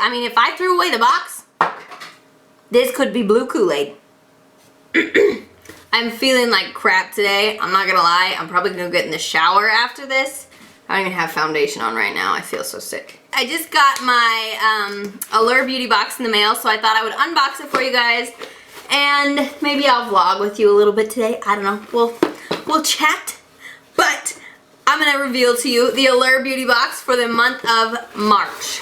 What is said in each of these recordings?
I mean, if I threw away the box, this could be blue Kool-Aid. I'm feeling like crap today. I'm not gonna lie. I'm probably gonna get in the shower after this. I don't even have foundation on right now. I feel so sick. I just got my Allure Beauty Box in the mail, so I thought I would unbox it for you guys. And maybe I'll vlog with you a little bit today. I don't know. We'll chat. But I'm gonna reveal to you the Allure Beauty Box for the month of March.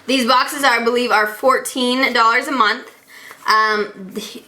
These boxes, I believe, are $14 a month.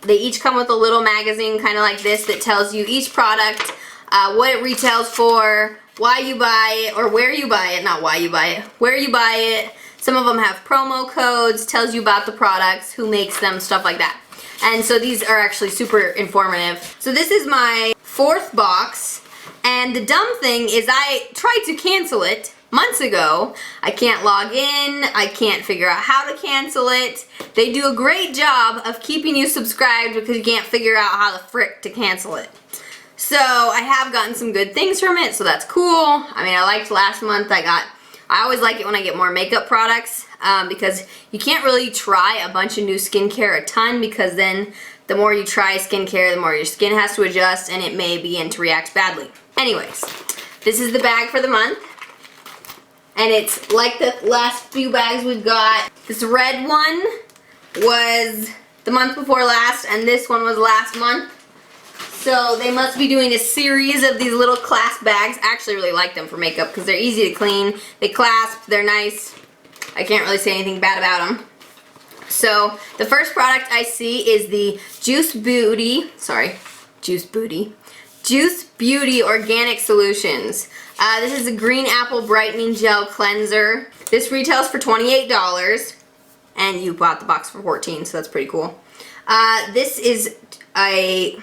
They each come with a little magazine kind of like this that tells you each product, what it retails for, why you buy it, or where you buy it, not why you buy it, where you buy it. Some of them have promo codes, tells you about the products, who makes them, stuff like that. And so these are actually super informative. So this is my 4th box, and the dumb thing is I tried to cancel it months ago. I can't log in. I can't figure out how to cancel it. They do a great job of keeping you subscribed because you can't figure out how the frick to cancel it. So I have gotten some good things from it, so that's cool. I mean, I liked last month. I always like it when I get more makeup products because you can't really try a bunch of new skincare a ton, because then the more you try skincare, the more your skin has to adjust and it may begin to react badly. Anyways, this is the bag for the month. And it's like the last few bags we've got. This red one was the month before last, and this one was last month. So they must be doing a series of these little clasp bags. I actually really like them for makeup because they're easy to clean. They clasp, they're nice. I can't really say anything bad about them. So the first product I see is the Juice Beauty Organic Solutions. This is a green apple brightening gel cleanser. This retails for $28, and you bought the box for $14, so that's pretty cool. This is a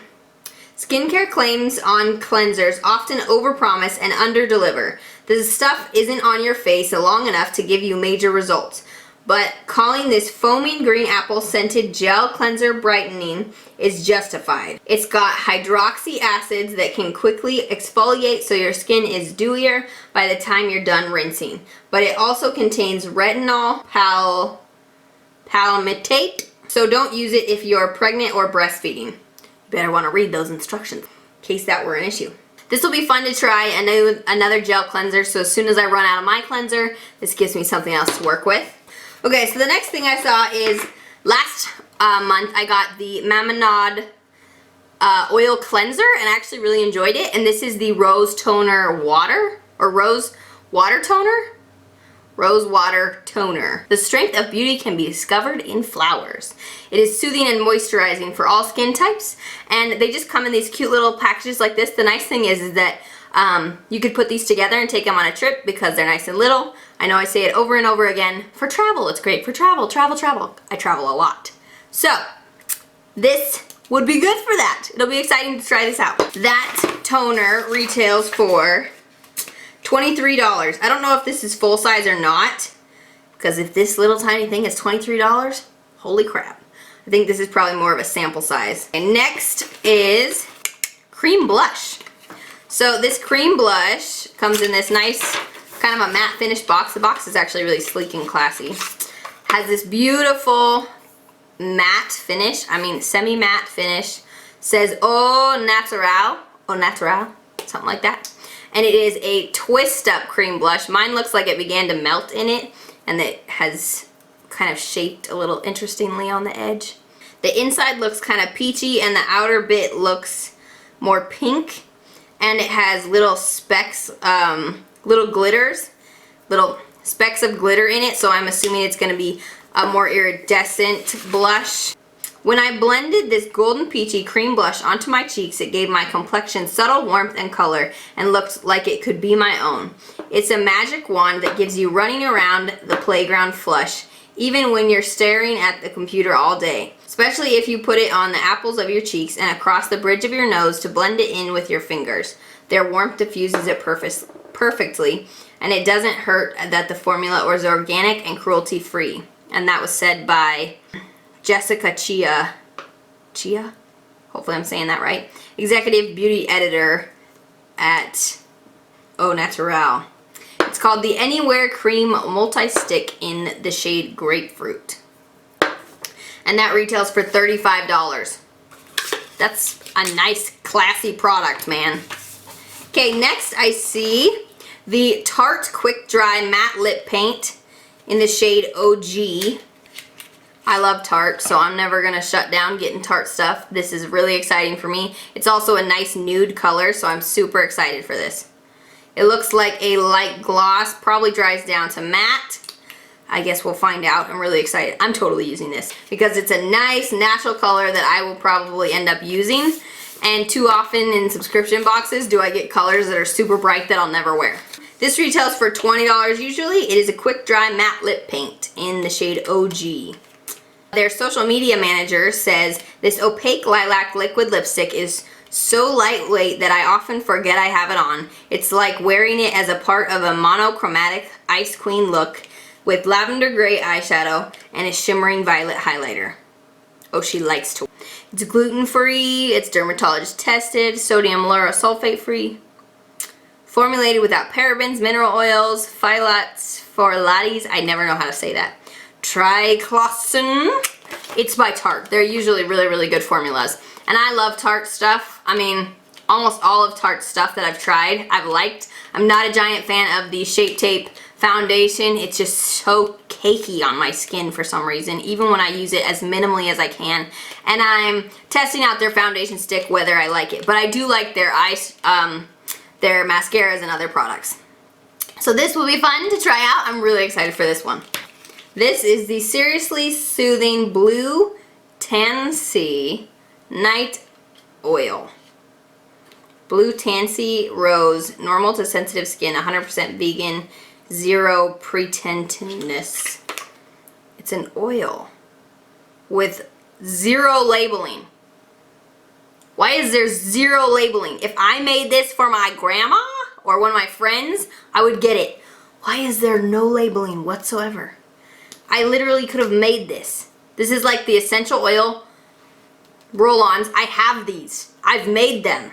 skincare claims on cleansers often overpromise and underdeliver. This stuff isn't on your face long enough to give you major results. But calling this foaming green apple scented gel cleanser brightening is justified. It's got hydroxy acids that can quickly exfoliate so your skin is dewier by the time you're done rinsing. But it also contains retinol palmitate, so don't use it if you're pregnant or breastfeeding. You better want to read those instructions in case that were an issue. This will be fun to try. I know another gel cleanser, so as soon as I run out of my cleanser, this gives me something else to work with. Okay, so the next thing I saw is last month I got the Mamonade oil cleanser, and I actually really enjoyed it. And this is the Rose Toner Water, or Rose Water Toner? Rose Water Toner. The strength of beauty can be discovered in flowers. It is soothing and moisturizing for all skin types, and they just come in these cute little packages like this. The nice thing is that you could put these together and take them on a trip because they're nice and little. I know I say it over and over again. For travel, it's great. For travel, travel. I travel a lot. So, this would be good for that. It'll be exciting to try this out. That toner retails for $23. I don't know if this is full size or not, because if this little tiny thing is $23, holy crap. I think this is probably more of a sample size. And next is cream blush. So this cream blush comes in this nice kind of a matte finish box. The box is actually really sleek and classy. Has this beautiful matte finish, semi-matte finish. Says au natural, something like that. And it is a twist up cream blush. Mine looks like it began to melt in it, and it has kind of shaped a little interestingly on the edge. The inside looks kind of peachy, and the outer bit looks more pink. And it has little specks, little glitters, little specks of glitter in it, so I'm assuming it's going to be a more iridescent blush. When I blended this golden peachy cream blush onto my cheeks, it gave my complexion subtle warmth and color and looked like it could be my own. It's a magic wand that gives you running around the playground flush. even when you're staring at the computer all day. Especially if you put it on the apples of your cheeks and across the bridge of your nose to blend it in with your fingers. Their warmth diffuses it perfectly, and it doesn't hurt that the formula is organic and cruelty-free. And that was said by Jessica Chia? Hopefully I'm saying that right. Executive Beauty Editor at Au Naturel. It's called the Anywhere Cream Multi-Stick in the shade Grapefruit. And that retails for $35. That's a nice, classy product, man. Okay, next I see the Tarte Quick Dry Matte Lip Paint in the shade OG. I love Tarte, so I'm never gonna shut down getting Tarte stuff. This is really exciting for me. It's also a nice nude color, so I'm super excited for this. It looks like a light gloss, probably dries down to matte. I guess we'll find out. I'm really excited. I'm totally using this because it's a nice natural color that I will probably end up using. And too often in subscription boxes do I get colors that are super bright that I'll never wear. This retails for $20 usually. It is a quick dry matte lip paint in the shade OG. Their social media manager says this opaque lilac liquid lipstick is so lightweight that I often forget I have it on. It's like wearing it as a part of a monochromatic Ice Queen look with lavender gray eyeshadow and a shimmering violet highlighter. Oh, she likes to. It's gluten-free, it's dermatologist tested, sodium lauryl sulfate free, formulated without parabens, mineral oils, phthalates, I never know how to say that. Triclosan. It's by Tarte. They're usually really, really good formulas. And I love Tarte stuff. I mean, almost all of Tarte's stuff that I've tried, I've liked. I'm not a giant fan of the Shape Tape foundation. It's just so cakey on my skin for some reason, even when I use it as minimally as I can. And I'm testing out their foundation stick whether I like it. But I do like their their mascaras and other products. So this will be fun to try out. I'm really excited for this one. This is the Seriously Soothing Blue Tansy Night Oil. Blue Tansy Rose, normal to sensitive skin, 100% vegan, zero pretentiousness. It's an oil with zero labeling. Why is there zero labeling? If I made this for my grandma or one of my friends, I would get it. Why is there no labeling whatsoever? I literally could have made this. This is like the essential oil roll-ons. I have these. I've made them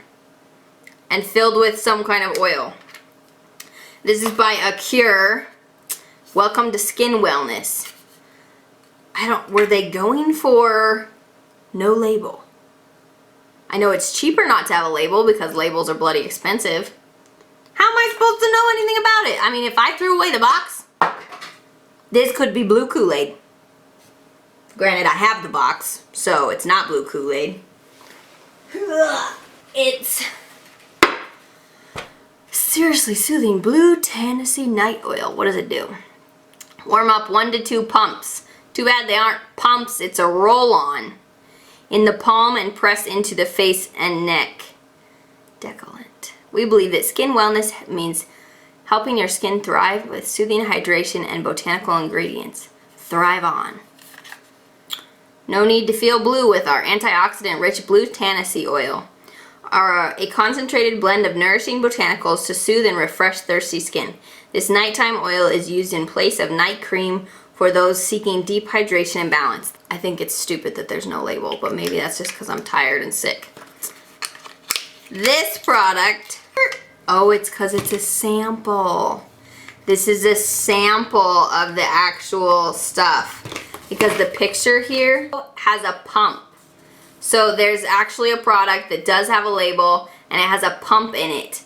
and filled with some kind of oil. This is by Allure. Welcome to Skin Wellness. Were they going for no label? I know it's cheaper not to have a label because labels are bloody expensive. How am I supposed to know anything about it? I mean, if I threw away the box, this could be blue Kool-Aid. Granted, I have the box, so it's not blue Kool-Aid. It's Seriously Soothing Blue Tansy Night Oil. What does it do? Warm up 1 to 2 pumps. Too bad they aren't pumps, it's a roll-on. In the palm and press into the face and neck. Decollement. We believe that skin wellness means helping your skin thrive with soothing hydration and botanical ingredients. Thrive on. No need to feel blue with our antioxidant-rich Blue Tansy Oil. A concentrated blend of nourishing botanicals to soothe and refresh thirsty skin. This nighttime oil is used in place of night cream for those seeking deep hydration and balance. I think it's stupid that there's no label, but maybe that's just because I'm tired and sick. This product, oh, it's because it's a sample. This is a sample of the actual stuff because the picture here has a pump. So there's actually a product that does have a label and it has a pump in it.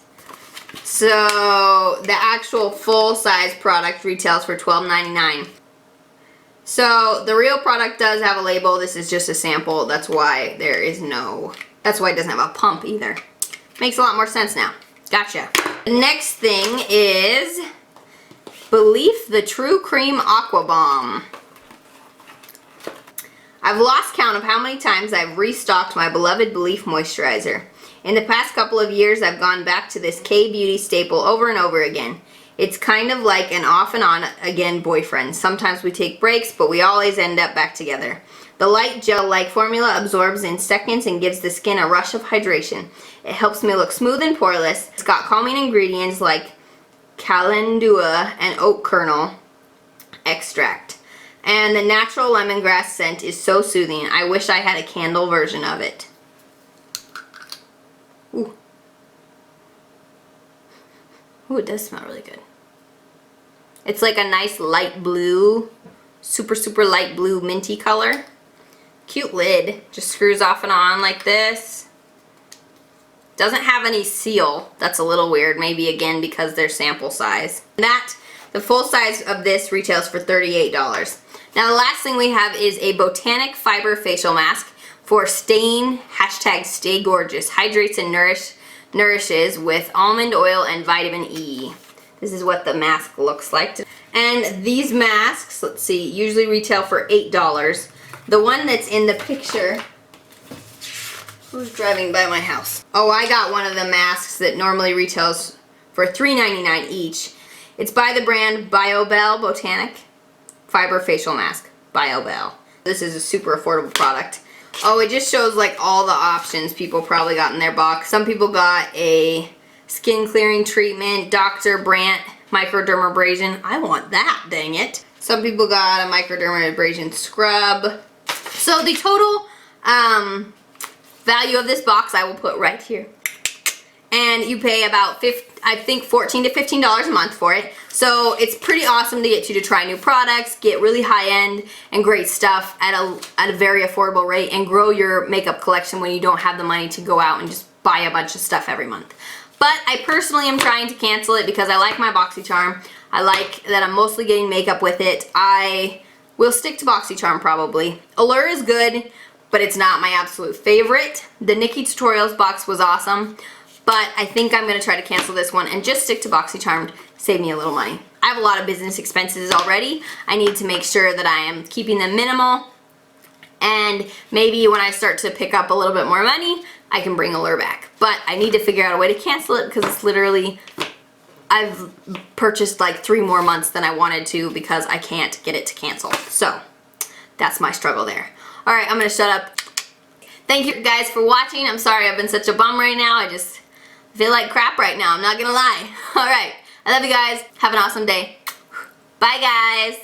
So the actual full-size product retails for $12.99. So the real product does have a label. This is just a sample. That's why that's why it doesn't have a pump either. Makes a lot more sense now. Gotcha. The next thing is Belief the True Cream Aqua Bomb. I've lost count of how many times I've restocked my beloved Belief moisturizer. In the past couple of years, I've gone back to this K-beauty staple over and over again. It's kind of like an off and on again boyfriend. Sometimes we take breaks, but we always end up back together. The light gel-like formula absorbs in seconds and gives the skin a rush of hydration. It helps me look smooth and poreless. It's got calming ingredients like calendula and oat kernel extract. And the natural lemongrass scent is so soothing. I wish I had a candle version of it. Ooh. Ooh, it does smell really good. It's like a nice light blue, super light blue minty color. Cute lid. Just screws off and on like this. Doesn't have any seal. That's a little weird. Maybe again because they're sample size. The full size of this retails for $38. Now the last thing we have is a Botanic Fiber Facial Mask for staying, #stay gorgeous. Hydrates and nourishes with almond oil and vitamin E. This is what the mask looks like. And these masks, let's see, usually retail for $8. The one that's in the picture, who's driving by my house? Oh, I got one of the masks that normally retails for $3.99 each. It's by the brand BioBell Botanic Fiber Facial Mask. BioBell. This is a super affordable product. Oh, it just shows like all the options people probably got in their box. Some people got a skin clearing treatment, Dr. Brandt microdermabrasion. I want that, dang it. Some people got a microdermabrasion scrub. So the total value of this box I will put right here. And you pay about I think $14 to $15 a month for it. So it's pretty awesome to get you to try new products, get really high-end and great stuff at a very affordable rate, and grow your makeup collection when you don't have the money to go out and just buy a bunch of stuff every month. But I personally am trying to cancel it because I like my BoxyCharm. I like that I'm mostly getting makeup with it. I will stick to BoxyCharm probably. Allure is good, but it's not my absolute favorite. The Nikki Tutorials box was awesome, but I think I'm going to try to cancel this one and just stick to BoxyCharm to save me a little money. I have a lot of business expenses already. I need to make sure that I am keeping them minimal, and maybe when I start to pick up a little bit more money, I can bring Allure back. But I need to figure out a way to cancel it because it's literally, I've purchased like 3 more months than I wanted to because I can't get it to cancel. So that's my struggle there. All right, I'm gonna shut up. Thank you guys for watching. I'm sorry I've been such a bum right now. I just feel like crap right now. I'm not gonna lie. All right, I love you guys. Have an awesome day. Bye guys.